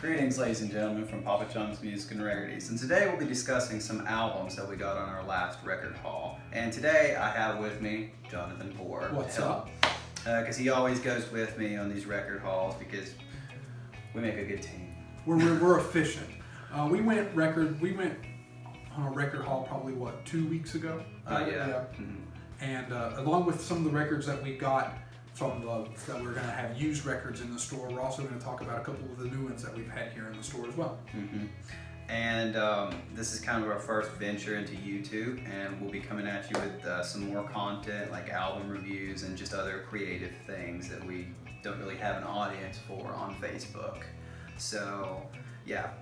Greetings, ladies and gentlemen, from Papa Chum's Music and Rarities. And today we'll be discussing some albums that we got on our last record haul. And today I have with me Jonathan Ford. What's up? Because he always goes with me on these record hauls because we make a good team. We're efficient. We went on a record haul probably 2 weeks ago. Yeah. Mm-hmm. And along with some of the records that we got from that we're going to have used records in the store, we're also going to talk about a couple of the new ones that we've had here in the store as well. Mm-hmm. And this is kind of our first venture into YouTube, and we'll be coming at you with some more content like album reviews and just other creative things that we don't really have an audience for on Facebook. So, yeah.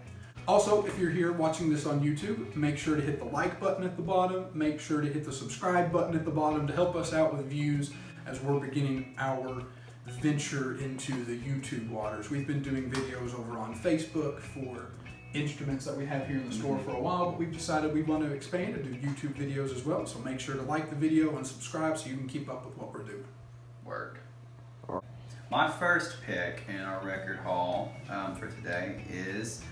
Also, if you're here watching this on YouTube, make sure to hit the like button at the bottom. Make sure to hit the subscribe button at the bottom to help us out with views as we're beginning our venture into the YouTube waters. We've been doing videos over on Facebook for instruments that we have here in the store for a while, but we've decided we want to expand and do YouTube videos as well. So make sure to like the video and subscribe so you can keep up with what we're doing. Word. My first pick in our record haul for today is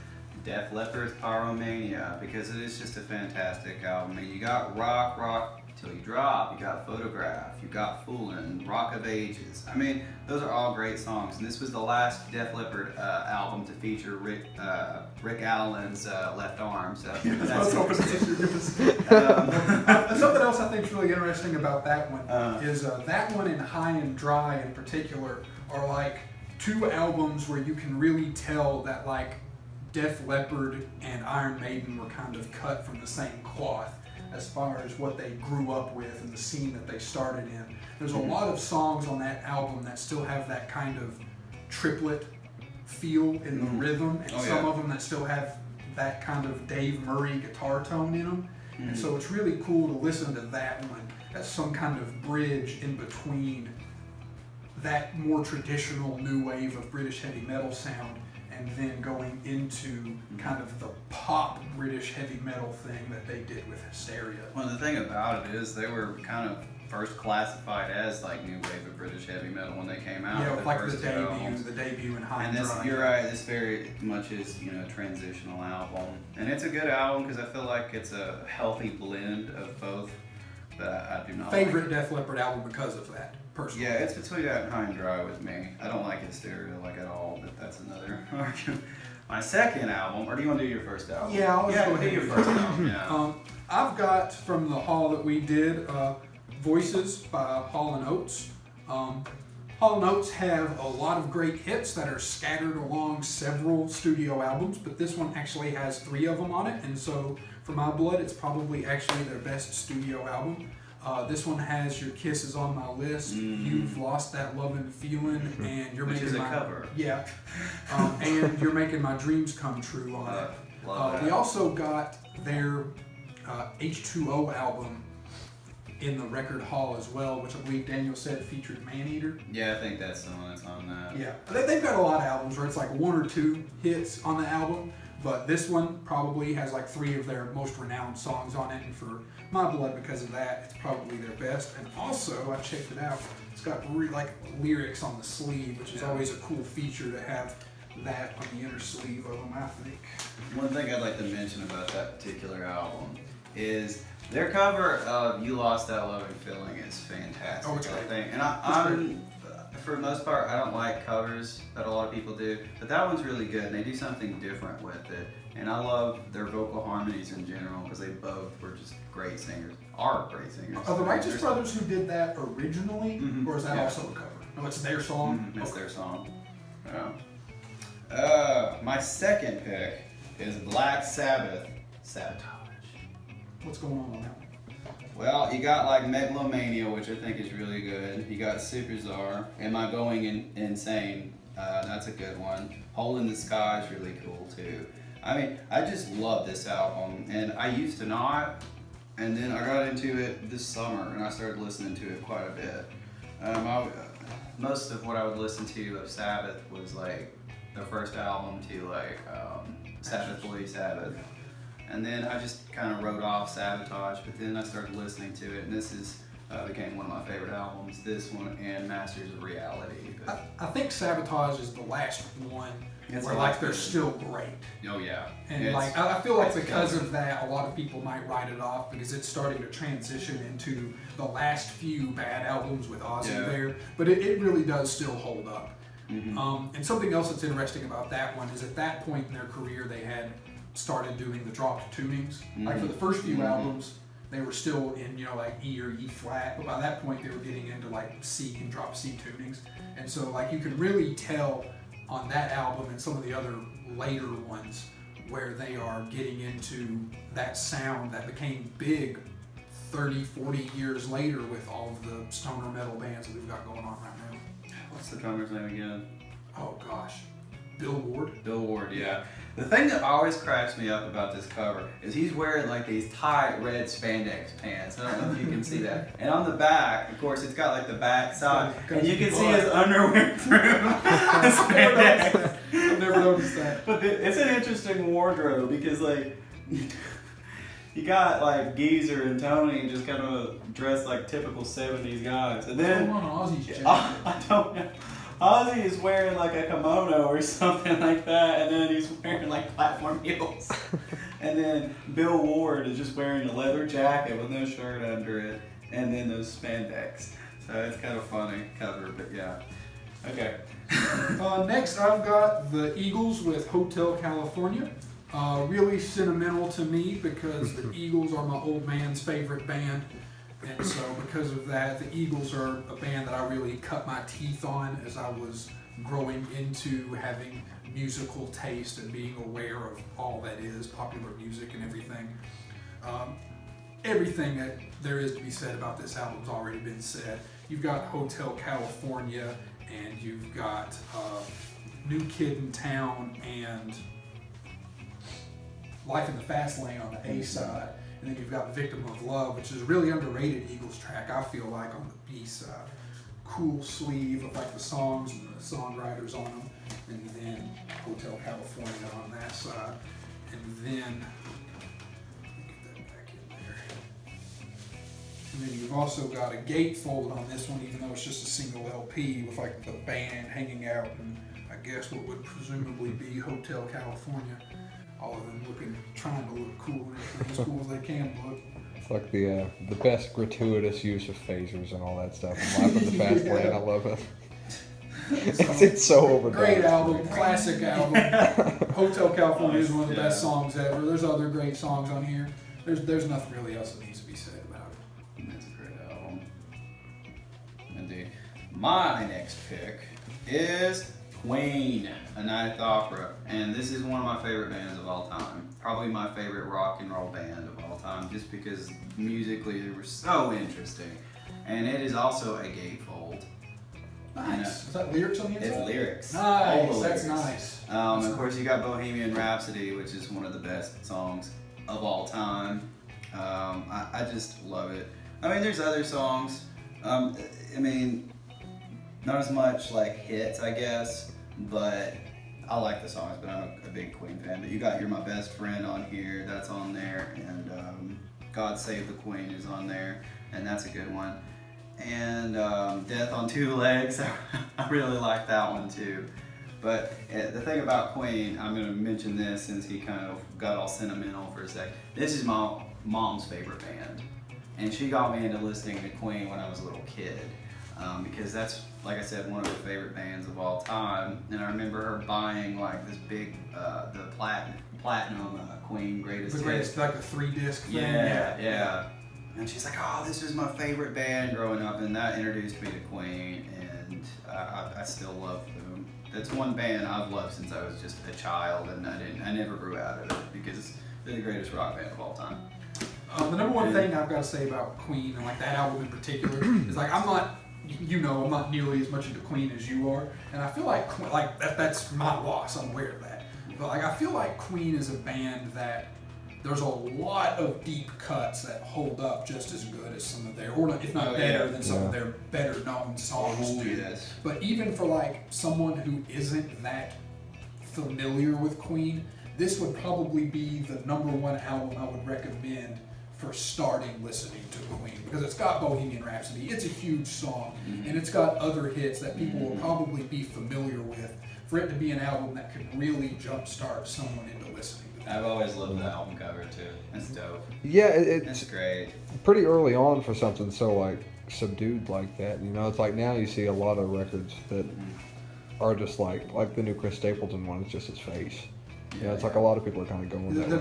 Def Leppard's Pyromania, because it is just a fantastic album. I mean, you got Rock Till You Drop, you got Photograph, you got Foolin', Rock of Ages. I mean, those are all great songs, and this was the last Def Leppard album to feature Rick Allen's left arm. So that's something else I think is really interesting about that one is that one and High and Dry in particular are like two albums where you can really tell that like Def Leppard and Iron Maiden were kind of cut from the same cloth as far as what they grew up with and the scene that they started in. There's a lot of songs on that album that still have that kind of triplet feel in the rhythm, and some of them that still have that kind of Dave Murray guitar tone in them. And so it's really cool to listen to that one as some kind of bridge in between that more traditional new wave of British heavy metal sound and then going into kind of the pop British heavy metal thing that they did with Hysteria. Well, the thing about it is they were kind of first classified as like new wave of British heavy metal when they came out. Yeah, like first the debut and High and this, Dry. you're right, this very much is, a transitional album. And it's a good album because I feel like it's a healthy blend of both, but I do not favorite Def Leppard album because of that, personally. Yeah, it's between that and High and Dry with me. I don't like Hysteria at all, but that's another argument. My second album, or do you want to do your first album? Yeah, I'll just go ahead do your first album. Yeah. I've got from the haul that we did, Voices by Hall & Oates. Hall & Oates have a lot of great hits that are scattered along several studio albums, but this one actually has 3 of them on it, and so for my blood, it's probably actually their best studio album. This one has Your Kiss Is On My List, You've Lost That Lovin' Feelin', and You're Which Making is a My cover. Yeah, and You're Making My Dreams Come True on it. We also got their H2O album in the record haul as well, which I believe Daniel said featured Maneater. Yeah, I think that's the one that's on that. Yeah, they've got a lot of albums where it's like 1 or 2 hits on the album, but this one probably has like 3 of their most renowned songs on it, and for my blood, because of that, it's probably their best. And also, I checked it out, it's got lyrics on the sleeve, which is always a cool feature to have that on the inner sleeve of them, I think. One thing I'd like to mention about that particular album is their cover of You Lost That Loving Feeling is fantastic. Oh, it's great. I think. And I'm for the most part, I don't like covers that a lot of people do, but that one's really good, and they do something different with it. And I love their vocal harmonies in general because they both were just great singers, are great singers. Are the Righteous Brothers who did that originally, or is that also a cover? No, it's their song? It's their song. Yeah. My second pick is Black Sabbath, Sabotage. What's going on that one? Well, you got like Megalomania, which I think is really good. You got Super Czar, Am I Going Insane? That's a good one. Hole in the Sky is really cool too. I mean, I just love this album, and I used to not, and then I got into it this summer, and I started listening to it quite a bit. Most of what I would listen to of Sabbath was like the first album to like Sabbath Bloody Sabbath. And then I just kind of wrote off Sabotage, but then I started listening to it, and this is became one of my favorite albums. This one and Masters of Reality. I think Sabotage is the last one It's where the like last they're good. still great. Oh yeah. And It's- like I feel like it's because killer. of that, a lot of people might write it off because it's starting to transition into the last few bad albums with Ozzy Yeah. there. But it really does still hold up. Mhm. And something else that's interesting about that one is at that point in their career, they had started doing the dropped tunings. Like for the first few Mhm. albums, they were still in, like E or E flat, but by that point they were getting into like C and drop C tunings. And so like you can really tell on that album and some of the other later ones where they are getting into that sound that became big 30, 40 years later with all of the stoner metal bands that we've got going on right now. What's the drummer's name again? Oh gosh, Bill Ward. Bill Ward, yeah. The thing that always cracks me up about this cover is he's wearing like these tight red spandex pants. I don't know if you can see that. And on the back, of course, it's got like the back side, and you can see his underwear through the spandex. I've never noticed that. But it's an interesting wardrobe because like you got like Geezer and Tony just kind of dressed like typical 70s guys. And What's then going on Ozzy's jacket? I don't know. Ozzy is wearing like a kimono or something like that, and then he's wearing like platform heels. And then Bill Ward is just wearing a leather jacket with no shirt under it, and then those spandex. So it's kind of funny cover, but yeah. Okay. Next, I've got the Eagles with Hotel California. Really sentimental to me because the Eagles are my old man's favorite band. And so because of that, the Eagles are a band that I really cut my teeth on as I was growing into having musical taste and being aware of all that is popular music and everything. Everything that there is to be said about this album's already been said. You've got Hotel California, and you've got New Kid in Town and Life in the Fast Lane on the A side. And then you've got Victim of Love, which is a really underrated Eagles track, I feel like, on the B side. Cool sleeve of like the songs and the songwriters on them. And then Hotel California on that side. And then, get that back in there. And then you've also got a gatefold on this one, even though it's just a single LP with like the band hanging out and I guess what would presumably be Hotel California. All of them trying to look cool and everything, as cool as they can look. It's like the best gratuitous use of phasers and all that stuff. And Life in the Fast Yeah. Lane, I love it. It's so overdone. Great album, classic album. Hotel California is one of the best songs ever. There's other great songs on here. There's nothing really else that needs to be said about it. That's a great album. Indeed. My next pick is Queen, A Night at the Opera, and this is one of my favorite bands of all time. Probably my favorite rock and roll band of all time, just because musically they were so interesting. And it is also a gatefold. Nice. Is that lyrics on the inside? It's lyrics. All Nice. the That's lyrics. nice. Of course, you got Bohemian Rhapsody, which is one of the best songs of all time. I just love it. I mean, there's other songs. I mean, not as much like hits, I guess, but I like the songs. But I'm a big Queen fan. But you got "You're My Best Friend" on here. That's on there, and "God Save the Queen" is on there, and that's a good one. And "Death on Two Legs," I really like that one too. But the thing about Queen, I'm going to mention this since he kind of got all sentimental for a sec. This is my mom's favorite band, and she got me into listening to Queen when I was a little kid. Because that's, like I said, one of her favorite bands of all time. And I remember her buying like this big, the platinum Queen greatest The hits. greatest, like the 3-disc thing. Yeah. And she's like, "Oh, this was my favorite band growing up," and that introduced me to Queen, and I still love them. That's one band I've loved since I was just a child, and I never grew out of it because they're the greatest rock band of all time. The number one thing I've got to say about Queen, and like that album in particular, is like I'm not nearly as much into Queen as you are, and I feel like that's my loss. I'm aware of that, but like I feel like Queen is a band that there's a lot of deep cuts that hold up just as good as some of their, or if not better than some of their better known songs do. Yes. But even for like someone who isn't that familiar with Queen, this would probably be the number one album I would recommend for starting listening to Queen, because it's got Bohemian Rhapsody, it's a huge song, and it's got other hits that people will probably be familiar with. For it to be an album that could really jumpstart someone into listening to it. I've always loved the album cover too. It's dope. Yeah, It's it's great. pretty early on for something so like subdued like that. You know, it's like now you see a lot of records that are just like the new Chris Stapleton one. It's just his face. You know, it's like a lot of people are kind of going that way.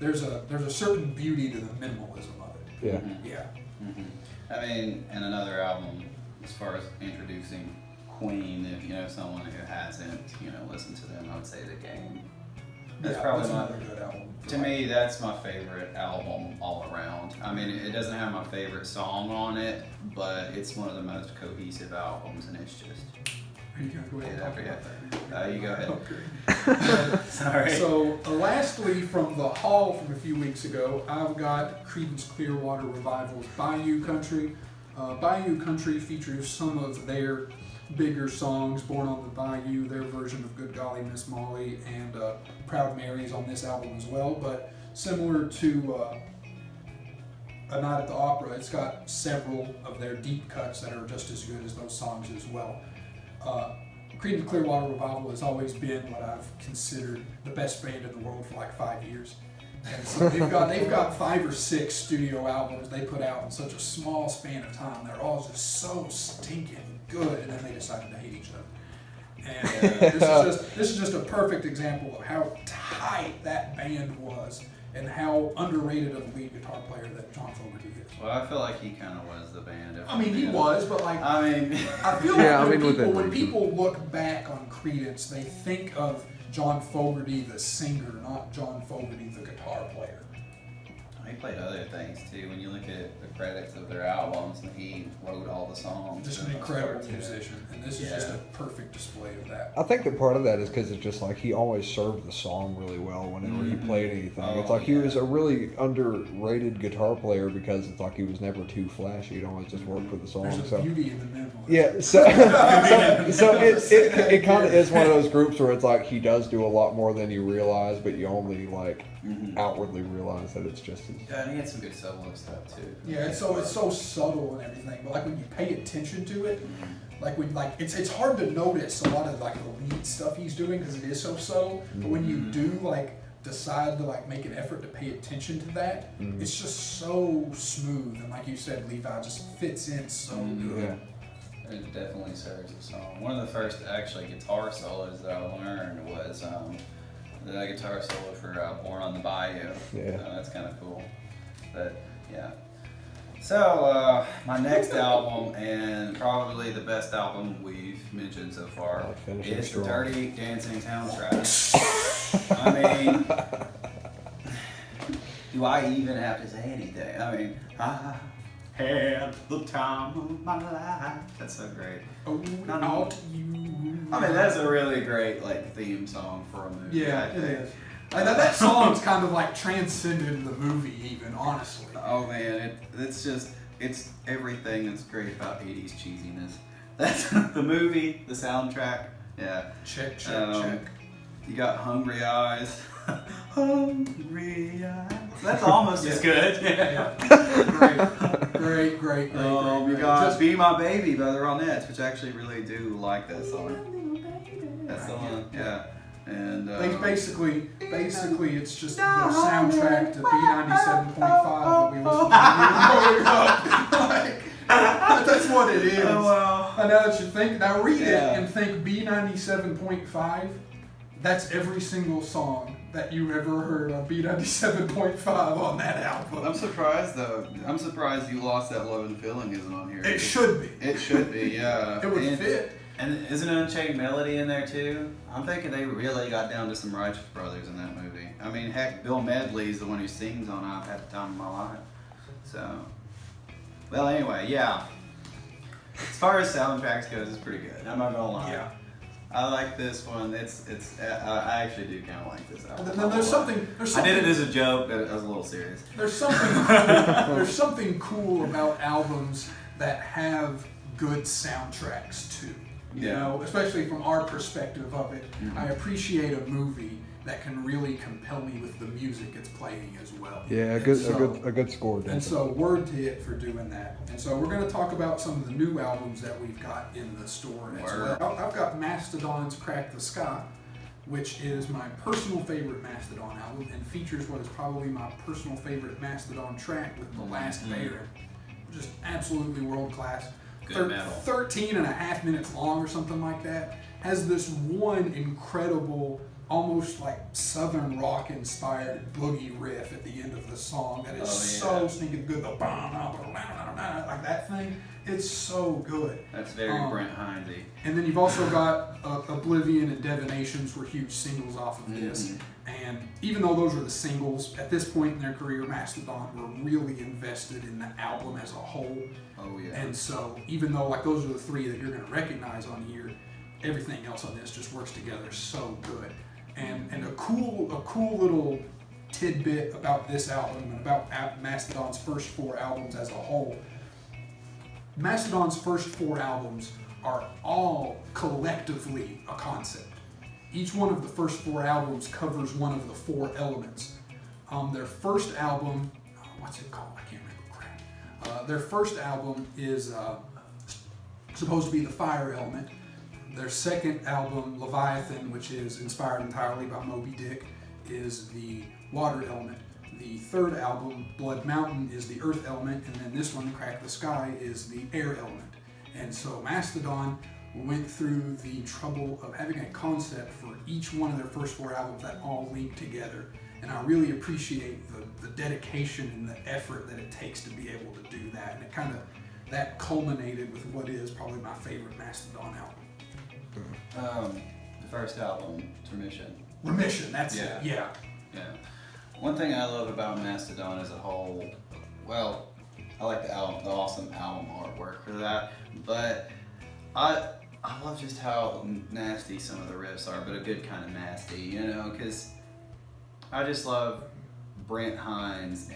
There's a certain beauty to the minimalism of it. Yeah. Yeah. I mean, and another album as far as introducing Queen, if you know someone who hasn't, listened to them, I would say The Game. That's probably another good album. To me, that's my favorite album all around. I mean, it doesn't have my favorite song on it, but it's one of the most cohesive albums, and it's just. Are you gonna go ahead and talk about that? You go ahead. Okay. Sorry. So, lastly, from the Hall from a few weeks ago, I've got Creedence Clearwater Revival's Bayou Country. Bayou Country features some of their bigger songs, Born on the Bayou, their version of Good Golly Miss Molly, and Proud Mary's on this album as well. But similar to A Night at the Opera, it's got several of their deep cuts that are just as good as those songs as well. Creedence Clearwater Revival has always been what I've considered the best band in the world for like 5 years. And so they've got 5 or 6 studio albums they put out in such a small span of time. They're all just so stinking good, and then they decided to hate each other. And this is just a perfect example of how tight that band was and how underrated of a lead guitar player that John Fogerty is. Well, I feel like he kind of was the band. I mean, he was, but like, I mean, I feel Yeah, like I mean, when people look back on Creedence, they think of John Fogerty the singer, not John Fogerty the guitar player. he played other things too. When you look at the credits of their albums, and he wrote all the songs. Just an incredible musician, and this is just a perfect display of that. I think that part of that is because it's just like he always served the song really well whenever he played anything. It's like he was a really underrated guitar player because it's like he was never too flashy. He'd always just work for the song. There's a beauty in the middle. Yeah, so it kind of is one of those groups where it's like he does do a lot more than you realize, but you only like outwardly realize that it's just his. Yeah, and he had some good solo stuff too. Yeah, it's so subtle and everything, but like when you pay attention to it, it's hard to notice a lot of like the lead stuff he's doing because it is so subtle. But when you do decide to make an effort to pay attention to that, it's just so smooth, and like you said, Levi just fits in so good. Yeah. It definitely serves the song. One of the first actually guitar solos that I learned was the guitar solo for Born on the Bayou. Yeah. That's kind of cool. But yeah. So my next album, and probably the best album we've mentioned so far, is the Dirty Dancing soundtrack. I mean, do I even have to say anything? I mean, I had the time of my life. That's so great. Oh, out you. I mean, that's a really great theme song for a movie. Yeah, it is. That song's kind of transcended the movie, even honestly. Oh man, it's everything that's great about 80s cheesiness. That's the movie, the soundtrack. Yeah. Check. You got Hungry Eyes. Hungry Eyes. That's almost as good. Yeah. Great. You got Be My Baby by the Ronettes, which I actually really do like that song. That's the one. Yeah. And basically, it's just the soundtrack to B97.5 that we listened to growing up. That's what it is. Oh, wow. And now that you think, read it and think B97.5. That's every single song that you ever heard on B97.5 on that album. I'm surprised though. I'm surprised You Lost That Love and Feeling isn't on here. It should be. It should be, yeah. It would fit. And isn't Unchained Melody in there too? I'm thinking they really got down to some Righteous Brothers in that movie. I mean, heck, Bill Medley's the one who sings on I've Had the Time of My Life. So, well, anyway, yeah. As far as soundtracks goes, it's pretty good. I'm not gonna lie. Yeah. I like this one. I actually do kind of like this album. Then there's something. I did it as a joke, but I was a little serious. There's something. There's something cool about albums that have good soundtracks too. You know, especially from our perspective of it. I appreciate a movie that can really compel me with the music it's playing as well. Yeah, And so- a good score. And Definitely. so, word to it for doing that. And so, we're going to talk about some of the new albums that we've got in the store as Word. well. I've got Mastodon's Crack the Sky, which is my personal favorite Mastodon album and features what is probably my personal favorite Mastodon track with The Last Baron. Just absolutely world class. Good metal. 13 and a half minutes long or something like that. Has this one incredible, almost like Southern rock inspired boogie riff at the end of the song that is so stinking good. The like that thing. It's so good. That's very Brent Hindsy. And then you've also got Oblivion and Divinations were huge singles off of this. And even though those were the singles, at this point in their career, Mastodon were really invested in the album as a whole. Oh yeah. And so even though like those are the three that you're going to recognize on here, everything else on this just works together so good. And a cool little tidbit about this album and about Mastodon's first 4 albums as a whole. Mastodon's first 4 albums are all collectively a concept. Each one of the first 4 albums covers one of the 4 elements. Their first album, what's it called? I can't remember. Crap. Their first album is supposed to be the fire element. Their second album, Leviathan, which is inspired entirely by Moby Dick, is the water element. The third album, Blood Mountain, is the earth element, and then this one, Crack the Sky, is the air element. And so Mastodon went through the trouble of having a concept for each one of their first 4 albums that all link together. And I really appreciate the dedication and the effort that it takes to be able to do that. And it kind of, that culminated with what is probably my favorite Mastodon album. The first album, Remission, that's it, yeah. Yeah. One thing I love about Mastodon as a whole, well, I like the awesome album artwork for that, but I love just how nasty some of the riffs are, but a good kind of nasty, you know, because I just love Brent Hinds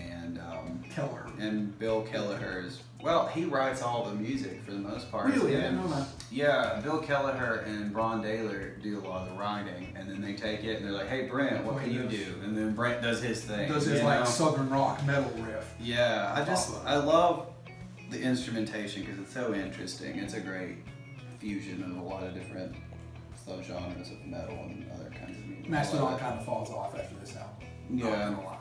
Keller. and Bill Kelleher's. Well, he writes all the music for the most part. Really? I And, didn't know that. yeah, Bill Kelleher and Bron Daler do a lot of the writing, and then they take it and they're like, "Hey, Brent, what can you do?" And then Brent does his thing. Does his you like know? Southern rock metal riff. Yeah, Awesome. I love the instrumentation because it's so interesting. It's a great fusion of a lot of different subgenres of metal and other kinds of music. Mastodon kind of falls off after this album. Yeah. Not gonna lie.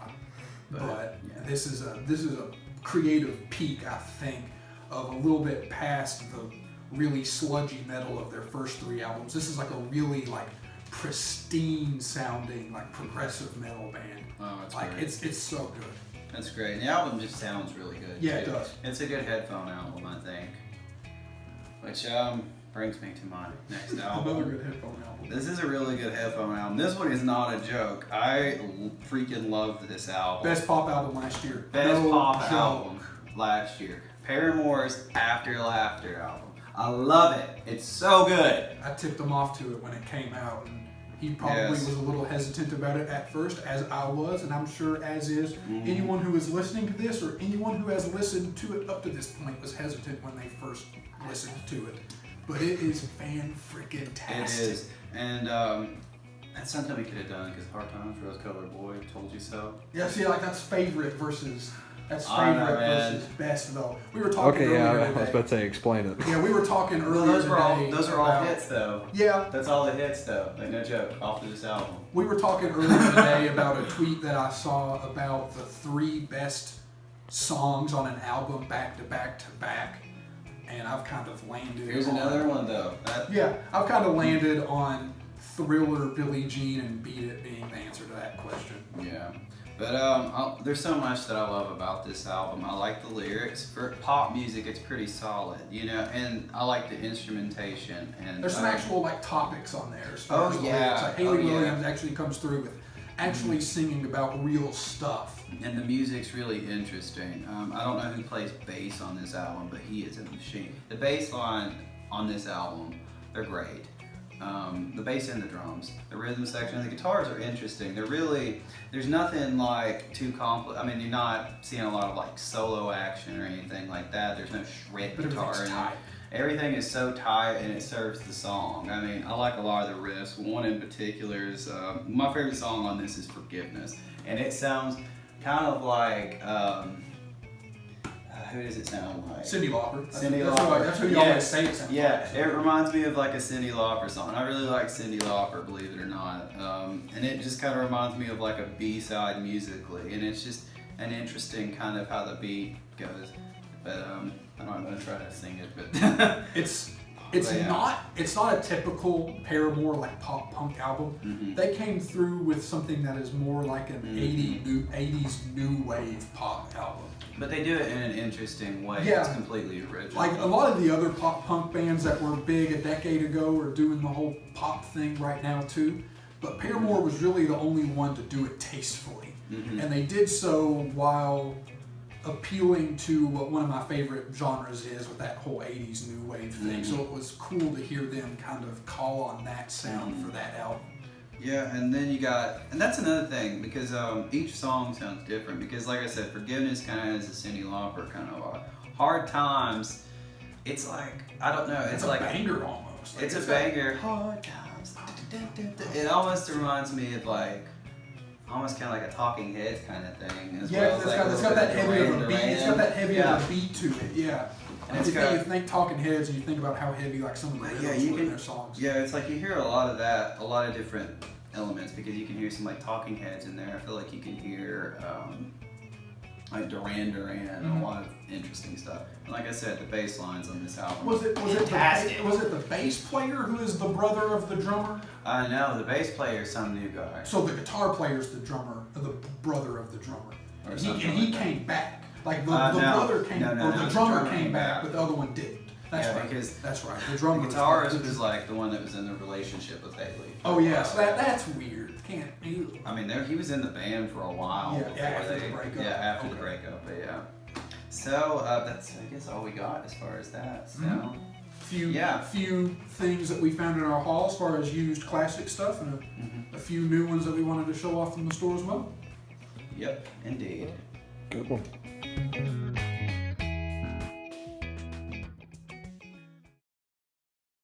But yeah. this is a creative peak, I think, of a little bit past the really sludgy metal of their first 3 albums. This is like a really like pristine sounding like progressive metal band. Oh, that's like great. it's so good. That's great. And the album just sounds really good. Yeah, it too. does. It's a good headphone album, I think. Which brings me to my next album. Another good headphone album. This is a really good headphone album. This one is not a joke. I freaking loved this album. Best pop album last year. Best No pop joke. album last year. Paramore's After Laughter album. I love it. It's so good. I tipped him off to it when it came out, and he probably Yes. was a little hesitant about it at first, as I was, and I'm sure as is anyone who is listening to this or anyone who has listened to it up to this point was hesitant when they first listened to it. But it is fan-freaking-tastic. It is. And that's something we could have done because Hard Times, Rose Colored Boy, Told You So. Yeah, see, like that's favorite versus I know, man. versus best though. We were talking Okay, yeah, earlier I was today. about to say explain it. Yeah, we were talking earlier Well, today. those are all about- hits though. Yeah, That's all the hits though. Like no joke, off of this album. we were talking earlier today about a tweet that I saw about the 3 best songs on an album back to back to back, and I've kind of landed. Here's on, another one though. Yeah, I've kind of landed on Thriller, Billie Jean, and Beat It being the answer to that question. Yeah. But there's so much that I love about this album. I like the lyrics. For pop music, it's pretty solid, you know, and I like the instrumentation. And There's some actual like topics on there. As far Oh, as the yeah. lyrics. Like Haley Oh, yeah. Williams actually comes through with actually singing about real stuff. And the music's really interesting. I don't know who plays bass on this album, but he is a machine. The bass line on this album, they're great. The bass and the drums, the rhythm section, the guitars are interesting. They're really, there's nothing like too complex. I mean, you're not seeing a lot of like solo action or anything like that. There's no shred But guitar everything's in it. tight. everything is so tight and it serves the song. I mean, I like a lot of the riffs. One in particular is my favorite song on this is "Forgiveness," and it sounds kind of like. Who does it sound like? Cyndi Lauper. Cyndi That's Lauper. That's what you Yeah. always say it sounds Yeah, like. it reminds me of like a Cyndi Lauper song. I really like Cyndi Lauper, believe it or not. And it just kind of reminds me of like a B-side musically, and it's just an interesting kind of how the beat goes. But I'm not gonna try to sing it, but It's But yeah. it's not a typical Paramore like pop punk album. Mhm. They came through with something that is more like an Mhm. 80s new wave pop album. But they do it in an interesting way. Yeah. It's completely original. Like a lot of the other pop punk bands that were big a decade ago are doing the whole pop thing right now too. But Paramore was really the only one to do it tastefully. Mhm. And they did so while appealing to what one of my favorite genres is with that whole 80s new wave thing. Mhm. So it was cool to hear them kind of call on that sound for that album. Yeah, and then you got, and that's another thing because each song sounds different. Because like I said, "Forgiveness" kind of has a Cyndi Lauper kind of vibe. "Hard Times," it's like I don't know, it's a like banger almost. Like, it's a got- banger. Hard times. It almost reminds me of like almost kind of like a Talking Heads kind of thing as Yeah, well. it's like got, a it's little got that bit of heavy of a Duran beat. It's got that heavy Duran. of a beat to it. Yeah. And If it's you, got- you think Talking Heads and you think about how heavy like some of the Yeah, rhythms you were in can- their songs. Yeah, it's like you hear a lot of that, a lot of different elements because you can hear some like Talking Heads in there. I feel like you can hear like Duran Duran and Mhm. a lot of interesting stuff. And like I said, the bass lines on this album Was it fantastic. the bass player who is the brother of the drummer? I know the bass player is some new guy. So the guitar player's the drummer, the brother of the drummer. Or And something he like that. came back. Like the No. brother came, No, or the the drummer came back, but the other one didn't. That's Yeah, right. because That's right. The The drummer. guitarist was like the one that was in the relationship with Haley. Oh yeah, so that's weird. Can't. Ew. I mean, he was in the band for a while. Yeah, before after the they, breakup. Yeah, after the Okay. breakup, but yeah. So that's I guess all we got as far as that. So Mhm. Few Yeah. few things that we found in our haul as far as used classic stuff, and mhm. a few new ones that we wanted to show off from the store as well. Yep, indeed. Good one.